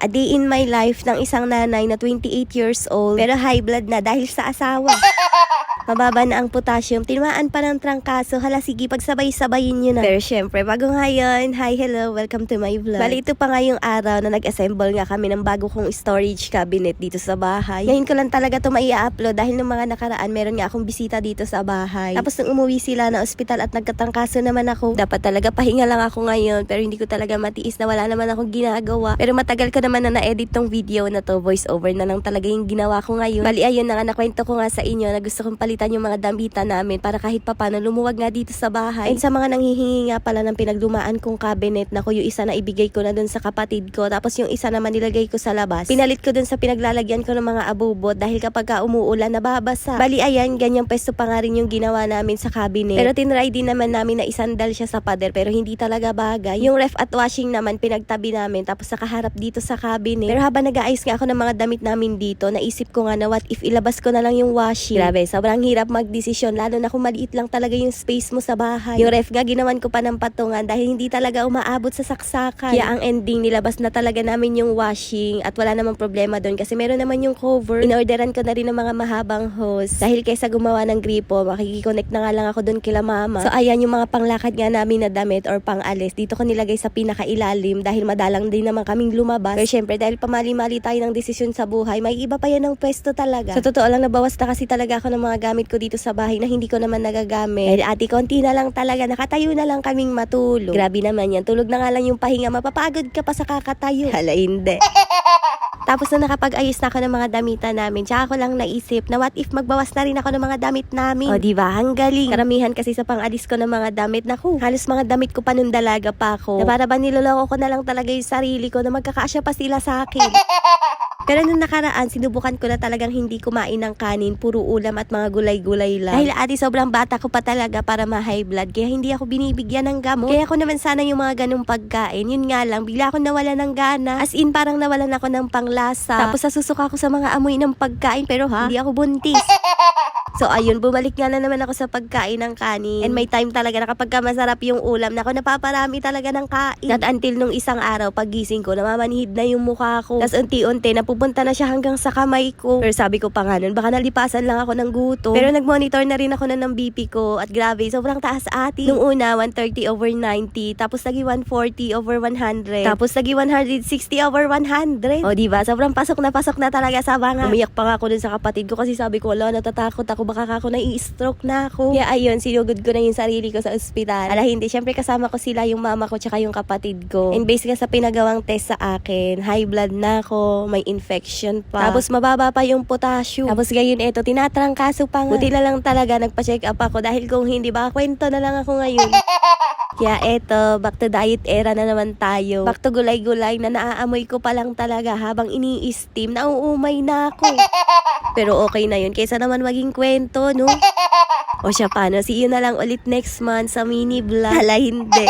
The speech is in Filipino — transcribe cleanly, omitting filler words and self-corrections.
A day in my life ng isang nanay na 28 years old pero high blood na dahil sa asawa. Mababa na ang potassium, tinamaan pa ng trangkaso, hala sige pagsabay-sabayin nyo na. Pero syempre, bago ngayon, hi, hello, welcome to my vlog. Bali ito pa nga yung araw na nag-assemble nga kami ng bago kong storage cabinet dito sa bahay. Ngayon ko lang talaga ito maia-upload dahil nung mga nakaraan, meron nga akong bisita dito sa bahay. Tapos nung umuwi sila na ospital at nagkatrangkaso naman ako, dapat talaga pahinga lang ako ngayon pero hindi ko talaga matiis na wala naman akong ginagawa. Pero matagal ko naman na na-edit tong video na to, voice over na lang talaga yung ginawa ko ngayon. Bali ayun na nga, nakwento ko nga sa inyo na gusto kong palitan yung mga damitan namin para kahit papano lumuwag nga dito sa bahay. And sa mga nanghihingi nga pala ng pinaglumaan kong cabinet na ko, yung isa na ibigay ko na dun sa kapatid ko, tapos yung isa naman nilagay ko sa labas. Pinalit ko dun sa pinaglalagyan ko ng mga abubot dahil kapag ka umuulan nababasa. Bali ayan, ganyang pwesto pa nga rin yung ginawa namin sa cabinet. Pero tinry din naman namin na isandal siya sa pader pero hindi talaga bagay. Yung ref at washing naman pinagtabi namin tapos nakaharap dito sa cabinet. Pero habang nag-aayos nga ako ng mga damit namin dito, naisip ko nga na what if ilabas ko na lang yung washing. Grabe, sobrang hirap magdesisyon lalo na kung maliit lang talaga yung space mo sa bahay. Yung ref nga ginawan ko pa ng patungan dahil hindi talaga umaabot sa saksakan. Kaya ang ending, nilabas na talaga namin yung washing at wala namang problema doon kasi meron naman yung cover. Inorderan ko na rin ng mga mahabang hose dahil kaysa gumawa ng gripo, makikiconnect na nga lang ako doon kila mama. So ayan yung mga panglakad nga namin na damit or pang-alis. Dito ko nilagay sa pinakailalim dahil madalang din naman kaming lumabas. Pero syempre dahil pamali-mali tayo ng desisyon sa buhay, may iba pa yan ng pwesto talaga. Sa totoo lang, nabawas na kasi talaga ako ng mga gamit ko dito sa bahay na hindi ko naman nagagamit. Dahil ate, konti na lang talaga, nakatayo na lang kaming matulog. Grabe naman yan, tulog na nga lang yung pahinga, mapapagod ka pa sa kakatayo. Hala, hindi. Tapos na nakapag-ayos na ako ng mga damitan namin, tsaka ako lang naisip na what if magbawas na rin ako ng mga damit namin. O diba, ang galing. Karamihan kasi sa pang-alis ko ng mga damit, naku, halos mga damit ko pa nung dalaga pa ako. Na para ba niloloko ko na lang talaga yung sarili ko na magkakasya pa sila sa akin. Pero nung nakaraan, sinubukan ko na talagang hindi kumain ng kanin, puro ulam at mga gulay-gulay lang. Dahil ate, sobrang bata ko pa talaga para ma-high blood, kaya hindi ako binibigyan ng gamot. Kaya ako naman sana yung mga ganung pagkain. Yun nga lang, bigla ako nawala ng gana. As in, parang nawalan ako ng panglasa. Tapos nasusuka ako sa mga amoy ng pagkain, pero hindi ako buntis. So ayun, bumalik nga na naman ako sa pagkain ng kanin. And may time talaga na kapag masarap yung ulam, na ako napaparami talaga ng kain. At until nung isang araw, pagising ko, namamanhid na yung mukha ko. Tapos unti-unti, napupunta na siya hanggang sa kamay ko. Pero sabi ko pa nga nun, baka nalipasan lang ako ng gutom. Pero nag-monitor na rin ako ng BP ko. At grabe, sobrang taas ate. Nung una, 130/90. Tapos nagi 140/100. Tapos nagi 160/100. O diba, sobrang pasok na talaga sa banga. Umiyak pa nga ako dun sa kapatid ko kasi sabi ko, wala, natatakot ako, baka ako nai-stroke na ako. Kaya ayun, sinugod ko na yung sarili ko sa ospital. Ala hindi, syempre kasama ko sila, yung mama ko tsaka yung kapatid ko. And based sa pinagawang test sa akin, high blood na ako, may infection pa. Tapos mababa pa yung potassium. Tapos gayon eto, tinatrangkaso pa nga. Buti na lang talaga nagpa-check up ako dahil kung hindi, baka kwento na lang ako ngayon. Kaya eto, back to diet era na naman tayo. Back to gulay-gulay na naaamoy ko pa lang talaga habang ini-steam, nauumay na ako. Pero okay na yun, kaysa naman maging kwento, no? O siya, paano? See you na lang ulit next month sa mini vlog. Hala, hindi.